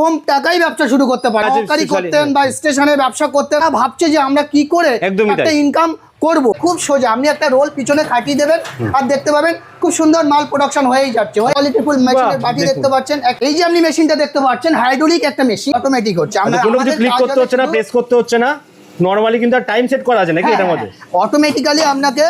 কম টাকায় ব্যবসা শুরু করতে পারে। সরকারি করতেন বা স্টেশনে ব্যবসা করতেন, ভাবছে যে আমরা কি করে একটা ইনকাম করব। খুব সোজা, আপনি একটা রোল পিছনে খাটিয়ে দেবেন আর দেখতে পাবেন খুব সুন্দর মাল প্রোডাকশন হয়েই যাচ্ছে। কোয়ালিটিফুল মেশিনের বাটি দেখতে পাচ্ছেন। এই যে আপনি মেশিনটা দেখতে পাচ্ছেন হাইড্রোলিক একটা মেশিন, অটোমেটিক হচ্ছে। আমরা কোনো কিছু ক্লিক করতে হচ্ছে না, প্রেস করতে হচ্ছে না, নরমালি কিন্তু টাইম সেট করা আছে নাকি এটার মধ্যে? অটোমেটিক্যালি আপনাকে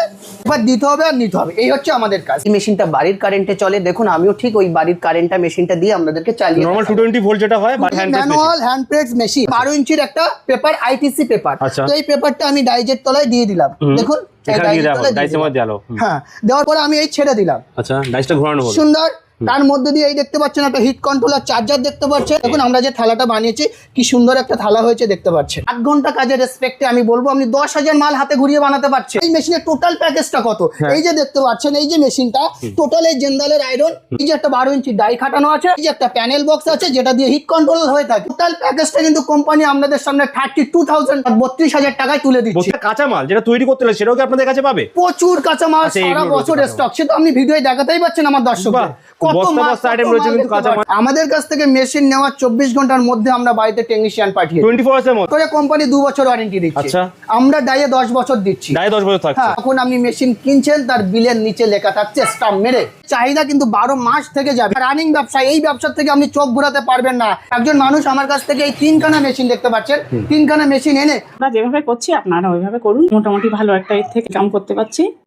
এবার দিতে হবে আর নিতে হবে, এই হচ্ছে আমাদের কাজ। এই মেশিনটা বাড়ির কারেন্টে চলে। দেখুন আমিও ঠিক ওই বাড়ির কারেন্টটা মেশিনটা দিয়ে আপনাদেরকে চালিয়ে নরমাল 220 ভোল্ট যেটা হয় ম্যানুয়াল হ্যান্ড প্রেস মেশিন। 12 ইঞ্চির একটা পেপার, আইটিসি পেপার। তো এই পেপারটা আমি ডাইজের তলায় দিয়ে দিলাম। দেখুন দেওয়ার পরে আমি এই ছেড়ে দিলাম। আচ্ছা, ডাইসটা ঘোরানো হলো সুন্দর। তার মধ্যে দিয়ে এই দেখতে পাচ্ছেন একটা হিট কন্ট্রোলার চার্জার দেখতে পাচ্ছেন। দেখুন আমরা যে থালাটা বানিয়েছি কি সুন্দর একটা থালা হয়েছে দেখতে পাচ্ছেন। 8 ঘন্টা কাজের রেসপেক্টে আমি বলবো আপনি 10,000 মাল হাতে ঘুরিয়ে বানাতে পারছেন। এই মেশিনের টোটাল প্যাকেজটা কত? এই যে দেখতে পাচ্ছেন এই যে মেশিনটা টোটাল এই জিন্দালের আয়রন, এই যে একটা 12 ইঞ্চি ডাই খাটানো আছে, এই যে একটা প্যানেল বক্স আছে যেটা দিয়ে হিট কন্ট্রোল হয়ে থাকে। টোটাল প্যাকেজটা কিন্তু কোম্পানি আপনাদের সামনে 32,000 32,000 টাকায় তুলে দিচ্ছে। কাঁচামাল যেটা তৈরি করতে হলে সেটাও কি আপনাদের কাছে পাবে? প্রচুর কাঁচামাল, সারা বছর স্টক। সেটা আপনি ভিডিওয় দেখাতেই পাচ্ছেন আমার দর্শকদের। আমাদের কাছ থেকে মেশিন নেওয়া 24 ঘন্টার মধ্যে আমরা বাড়িতে টেকনিশিয়ান পাঠিয়ে 24 আওয়ার্সের মধ্যে করে কোম্পানি 2 বছর ওয়ারেন্টি দিচ্ছে। আমরা ডাইয়ে 10 বছর দিচ্ছি। ডাইয়ে 10 বছর থাকছে। এখন আপনি মেশিন কিনছেন তার বিলের নিচে লেখা থাকছে স্টাম্প মেরে। চাহিদা কিন্তু 12 মাস থেকে যাবে। রানিং ব্যবসা, এই ব্যবসা থেকে আপনি চোখ ঘোরাতে পারবেন না। একজন মানুষ আমার কাছ থেকে এই 3খানা মেশিন দেখতে পাচ্ছেন, 3খানা মেশিন এনে আমরা যেভাবে করছি আপনারা ওইভাবে করুন। মোটামুটি ভালো একটা এর থেকে কাম করতে পারছি।